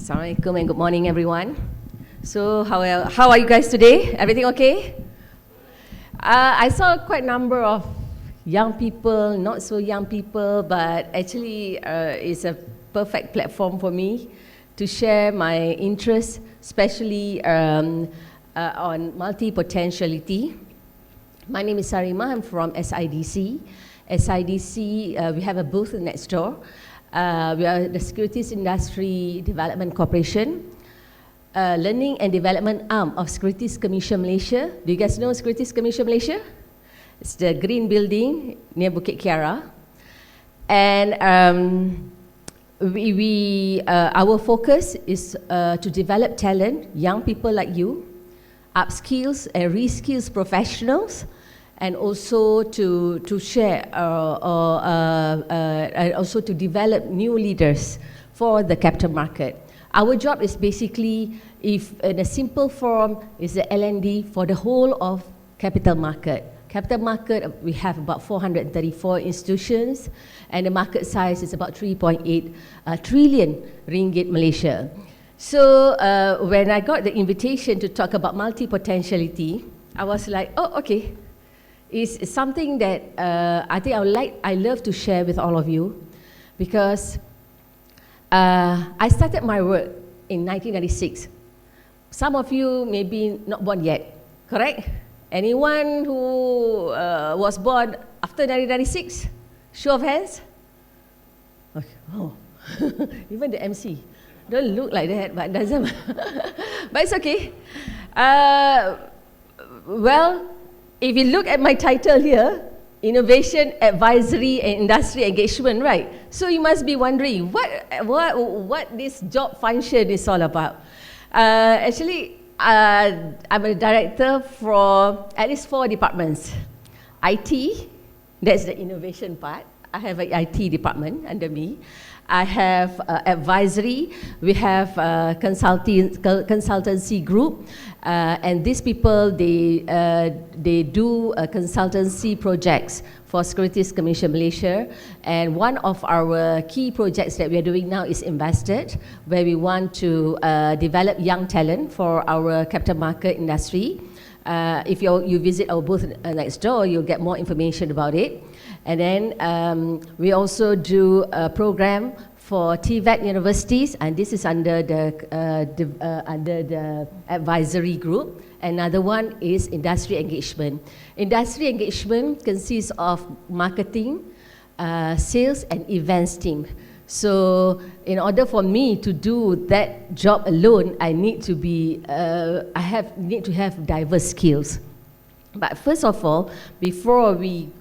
Assalamualaikum and good morning, everyone. So, how are you guys today? Everything okay? I saw quite a number of young people, not so young people, but actually it's a perfect platform for me to share my interests, especially on multi-potentiality. My name is Sarima, I'm from SIDC. SIDC, we have a booth next door. We are the Securities Industry Development Corporation, learning and development arm of Securities Commission Malaysia. Do you guys know Securities Commission Malaysia? It's the green building near Bukit Kiara. And our focus is to develop talent, young people like you, upskills and reskills professionals, and also to share and also to develop new leaders for the capital market. Our job is basically, if in a simple form, is the L&D for the whole of capital market. Capital market, we have about 434 institutions, and the market size is about 3.8 trillion ringgit Malaysia. So when I got the invitation to talk about multi-potentiality, I was like, oh, okay. It's something that I think I love to share with all of you, because I started my work in 1996. Some of you may be not born yet, correct? Anyone who was born after 1996? Show of hands? Okay. Oh, even the MC. Don't look like that, but doesn't. But it's okay. Well, if you look at my title here, Innovation, Advisory and Industry Engagement, right? So you must be wondering, what this job function is all about. Actually, I'm a director for at least 4 departments. IT, that's the innovation part. I have an IT department under me. I have advisory, we have consultancy group, and these people, they do consultancy projects for Securities Commission Malaysia, and one of our key projects that we are doing now is Invested, where we want to develop young talent for our capital market industry. If you visit our booth next door, you'll get more information about it. And then we also do a program for TVET universities, and this is under the advisory group. Another one is industry engagement. Industry engagement consists of marketing, sales, and events team. So in order for me to do that job alone, I need to be, need to have diverse skills. But first of all, before we,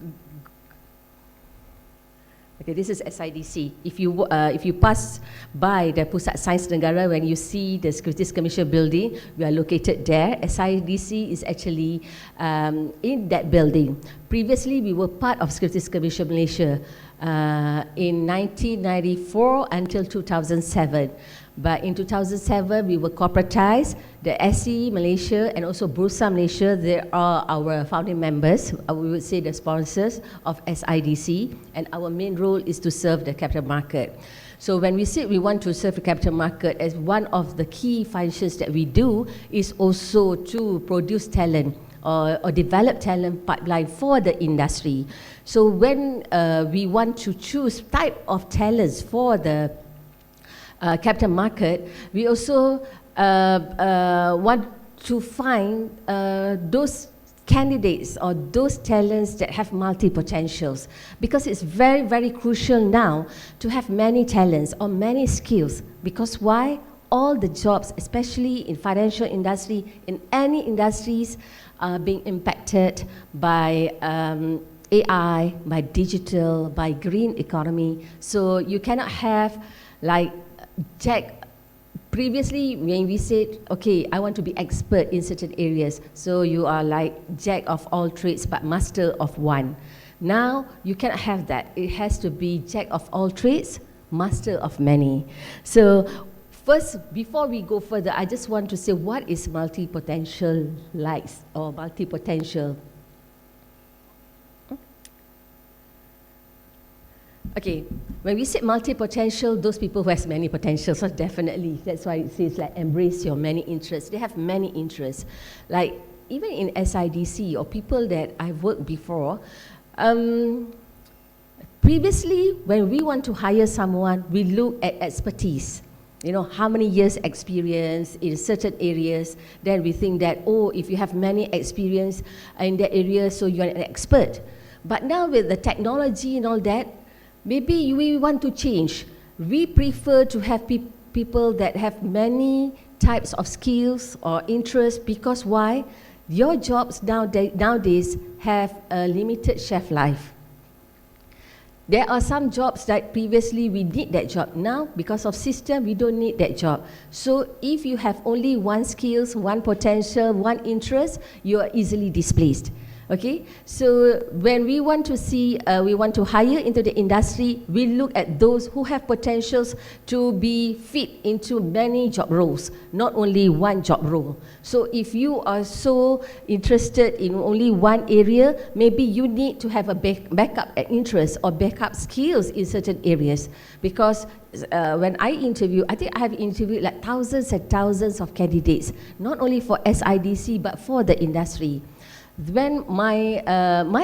okay, this is SIDC. If you pass by the Pusat Sains Negara, when you see the Securities Commission building, we are located there. SIDC is actually in that building. Previously, we were part of Securities Commission Malaysia in 1994 until 2007. But in 2007, we were corporatized. The SE Malaysia and also Bursa Malaysia, they are our founding members. We would say the sponsors of SIDC. And our main role is to serve the capital market. So when we say we want to serve the capital market, as one of the key functions that we do is also to produce talent or develop talent pipeline for the industry. So when we want to choose type of talents for the capital market, we also want to find those candidates or those talents that have multi-potentials, because it's very, very crucial now to have many talents or many skills. Because why? All the jobs, especially in financial industry, in any industries, are being impacted by AI, by digital, by green economy. So you cannot have like Jack. Previously, when we said, okay, I want to be expert in certain areas, so you are like jack of all trades but master of one. Now, you cannot have that. It has to be jack of all trades, master of many. So first, before we go further, I just want to say, what is multi-potential likes or multi-potential? Okay, when we say multi-potential, those people who has many potentials, so definitely, that's why it says like embrace your many interests. They have many interests. Like even in SIDC or people that I've worked before, previously when we want to hire someone, we look at expertise. You know, how many years experience in certain areas, then we think that, oh, if you have many experience in that area, so you're an expert. But now with the technology and all that, maybe we want to change. We prefer to have people that have many types of skills or interests, because why? Your jobs nowadays have a limited shelf life. There are some jobs that previously we need that job. Now, because of system, we don't need that job. So if you have only one skills, one potential, one interest, you are easily displaced. Okay, so when we want to see, we want to hire into the industry, we look at those who have potentials to be fit into many job roles, not only one job role. So if you are so interested in only one area, maybe you need to have a backup interest or backup skills in certain areas. Because when I interview, I think I have interviewed like thousands and thousands of candidates, not only for SIDC, but for the industry. When my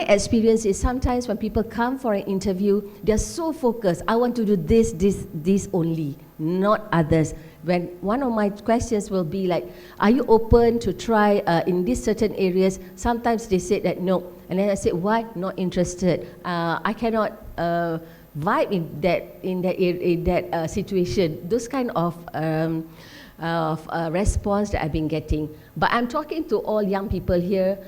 experience is sometimes when people come for an interview, they're so focused. I want to do this only, not others. When one of my questions will be like, are you open to try in these certain areas? Sometimes they say that no. And then I say, why? Not interested. I cannot vibe in that situation. Those kind of response that I've been getting. But I'm talking to all young people here.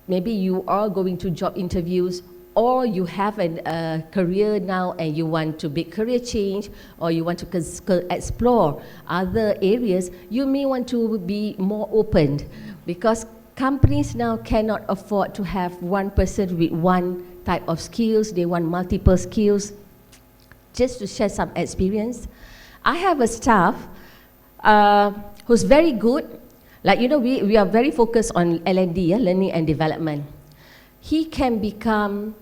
Maybe you are going to job interviews, or you have a career now and you want to make career change, or you want to explore other areas. You may want to be more open, because companies now cannot afford to have one person with one type of skills. They want multiple skills. Just to share some experience, I have a staff who's very good. Like, you know, we are very focused on L&D, learning and development. He can become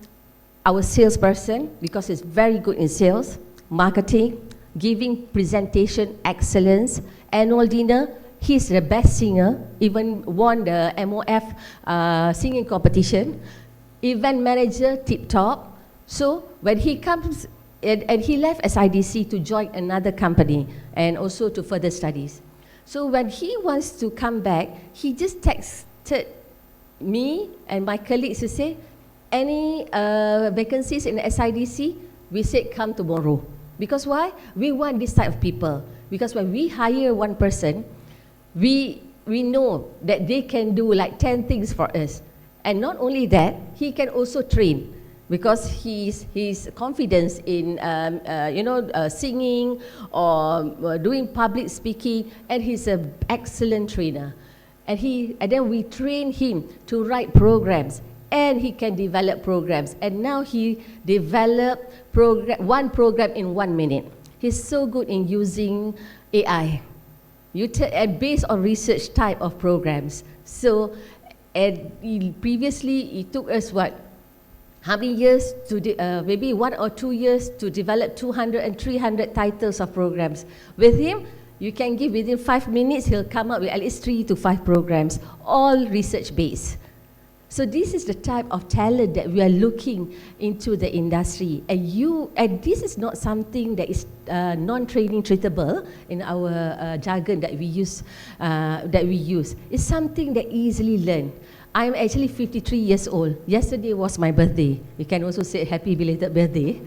our salesperson because he's very good in sales, marketing, giving presentation excellence, annual dinner. He's the best singer, even won the MOF singing competition, event manager, tip-top. So when he comes, and he left SIDC to join another company and also to further studies. So when he wants to come back, he just texted me and my colleagues to say, any vacancies in the SIDC? We said, come tomorrow. Because why? We want this type of people. Because when we hire one person, we know that they can do like 10 things for us. And not only that, he can also train. Because his confidence in singing or doing public speaking, and he's an excellent trainer. And then we train him to write programs, and he can develop programs. And now he developed one program in 1 minute. He's so good in using AI, and based on research type of programs. So, previously it took us how many years to, maybe 1 or 2 years to develop 200 and 300 titles of programs. With him, you can give within 5 minutes, he'll come up with at least 3 to 5 programs, all research-based. So this is the type of talent that we are looking into the industry. And this is not something that is non-training treatable in our jargon that we use. It's something that easily learned. I'm actually 53 years old. Yesterday was my birthday. You can also say happy belated birthday.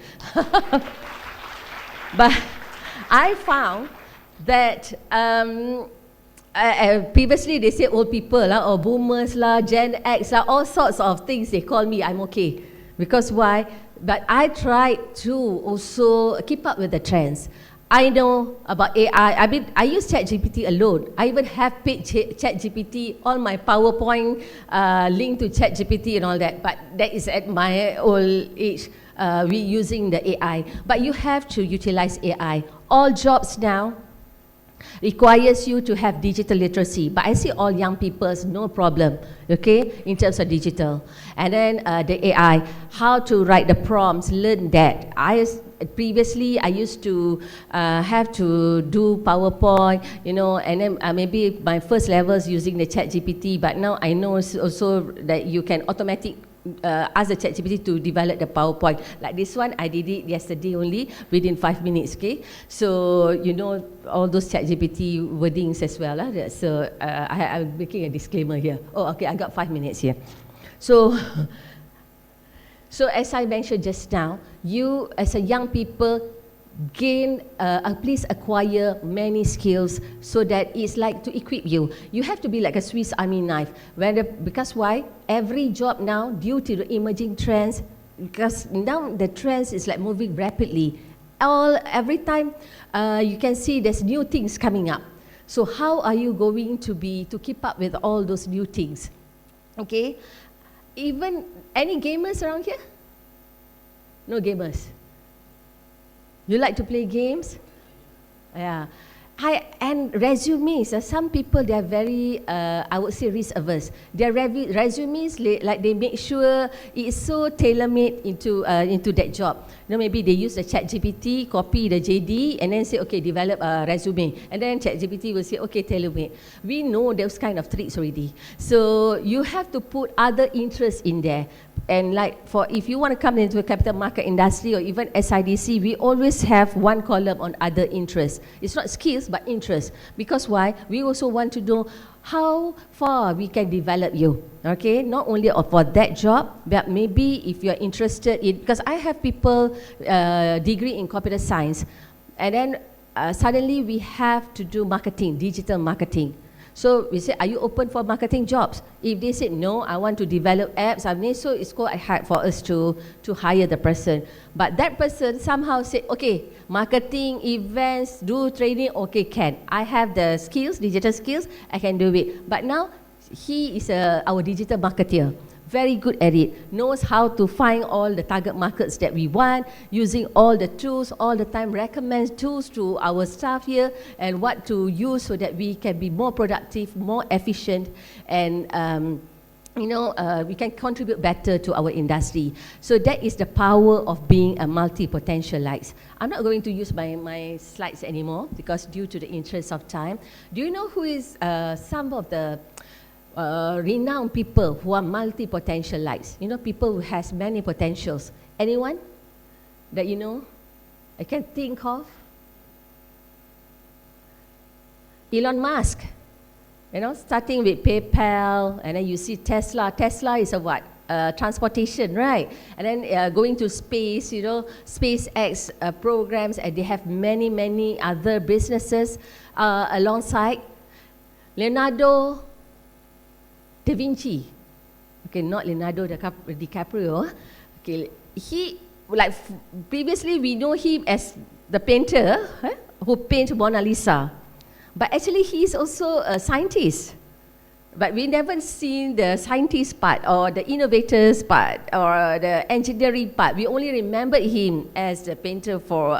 But I found that previously they say old people or boomers Gen X all sorts of things they call me. I'm okay. Because why? But I try to also keep up with the trends. I know about AI. I mean, I use ChatGPT alone. I even have paid ChatGPT, all my PowerPoint linked to ChatGPT and all that. But that is at my old age, we using the AI. But you have to utilize AI. All jobs now requires you to have digital literacy. But I see all young people, no problem, okay, in terms of digital. And then the AI, how to write the prompts, learn that. previously I used to have to do PowerPoint, you know, and then maybe my first levels using the ChatGPT, but now I know also that you can ask the ChatGPT to develop the PowerPoint. Like this one, I did it yesterday only, within 5 minutes, okay? So, you know, all those ChatGPT wordings as well. So, I'm making a disclaimer here. Oh, okay, I got 5 minutes here. So, so as I mentioned just now, you as a young people please acquire many skills so that it's like to equip you. You have to be like a Swiss Army knife. Because why? Every job now, due to the emerging trends, because now the trends is like moving rapidly. Every time you can see there's new things coming up. So how are you going to keep up with all those new things? Okay. Even any gamers around here? No gamers. You like to play games? Yeah. And resumes, some people, they are very, I would say, risk averse. Their resumes, like they make sure it is so tailor-made into that job. You know, maybe they use the ChatGPT, copy the JD, and then say, okay, develop a resume. And then ChatGPT will say, okay, tailor-made. We know those kind of tricks already. So you have to put other interests in there. And like if you want to come into a capital market industry or even SIDC, we always have one column on other interests. It's not skills, but interest. Because why? We also want to know how far we can develop you. Okay, not only for that job, but maybe if you're interested in, because I have people degree in computer science, and then suddenly we have to do marketing, digital marketing. So we say, are you open for marketing jobs? If they say, no, I want to develop apps, so it's quite hard for us to hire the person. But that person somehow said, okay, marketing, events, do training, okay, can. I have the skills, digital skills, I can do it. But now, he is our digital marketer. Very good at it, knows how to find all the target markets that we want, using all the tools, all the time recommends tools to our staff here and what to use so that we can be more productive, more efficient, and we can contribute better to our industry. So that is the power of being a multi-potentialite. I'm not going to use my slides anymore because due to the interest of time. Do you know who is some of the renowned people who are multi-potentialites? You know, people who has many potentials. Anyone that you know? I can think of. Elon Musk. You know, starting with PayPal, and then you see Tesla. Tesla is a what? Transportation, right? And then going to space, you know, SpaceX programs, and they have many, many other businesses alongside. Leonardo Da Vinci, okay, not Leonardo DiCaprio. Okay, he previously we know him as the painter who painted Mona Lisa, but actually he is also a scientist. But we never seen the scientist part or the innovators part or the engineering part. We only remember him as the painter for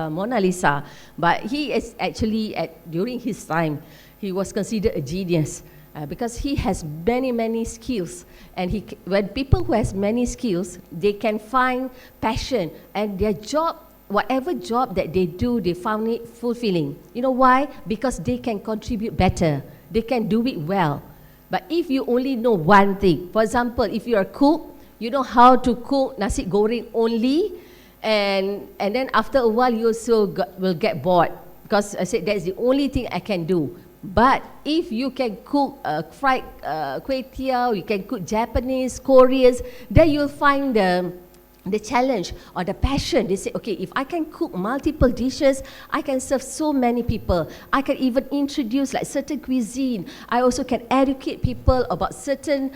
Mona Lisa. But he is actually during his time, he was considered a genius. Because he has many, many skills, and when people who has many skills, they can find passion, and their job, whatever job that they do, they found it fulfilling. You know why? Because they can contribute better, they can do it well. But if you only know one thing, for example, if you're a cook, you know how to cook nasi goreng only, and then after a while you also will get bored, because I said that's the only thing I can do. But if you can cook fried kway teow, you can cook Japanese, Koreans, then you'll find the challenge or the passion. They say, okay, if I can cook multiple dishes, I can serve so many people. I can even introduce like certain cuisine. I also can educate people about certain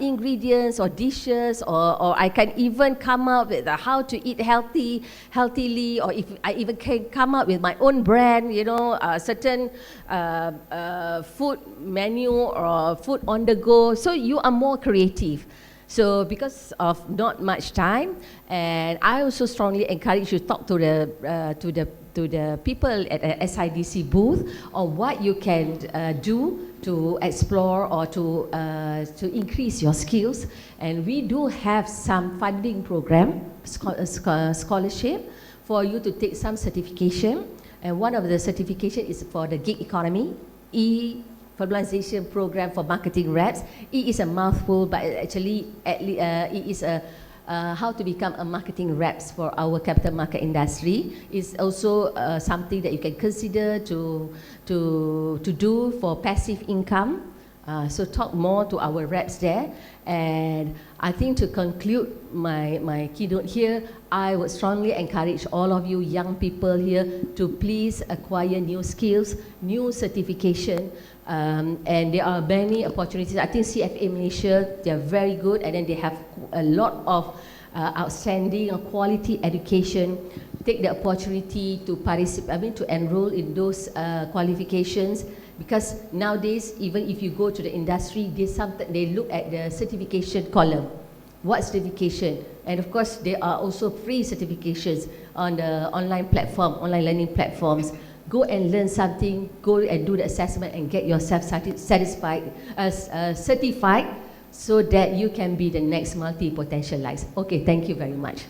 ingredients or dishes, or I can even come up with how to eat healthily, or if I even can come up with my own brand, you know, certain food menu or food on the go. So you are more creative. So because of not much time, and I also strongly encourage you to talk to the people at the SIDC booth on what you can do to explore or to increase your skills. And we do have some funding program, scholarship for you to take some certification, and one of the certification is for the gig economy, E, formalization program for marketing reps. E is a mouthful, but actually E is a how to become a marketing reps for our capital market industry. Is also something that you can consider to do for passive income. So talk more to our reps there. And I think to conclude my keynote here, I would strongly encourage all of you young people here to please acquire new skills, new certification, and there are many opportunities. I think CFA Malaysia, they are very good, and then they have a lot of outstanding quality education. Take the opportunity to participate, to enroll in those qualifications. Because nowadays, even if you go to the industry, they look at the certification column. What certification? And of course, there are also free certifications on the online platform, online learning platforms. Go and learn something, go and do the assessment and get yourself certified so that you can be the next multi-potentialized. Okay, thank you very much.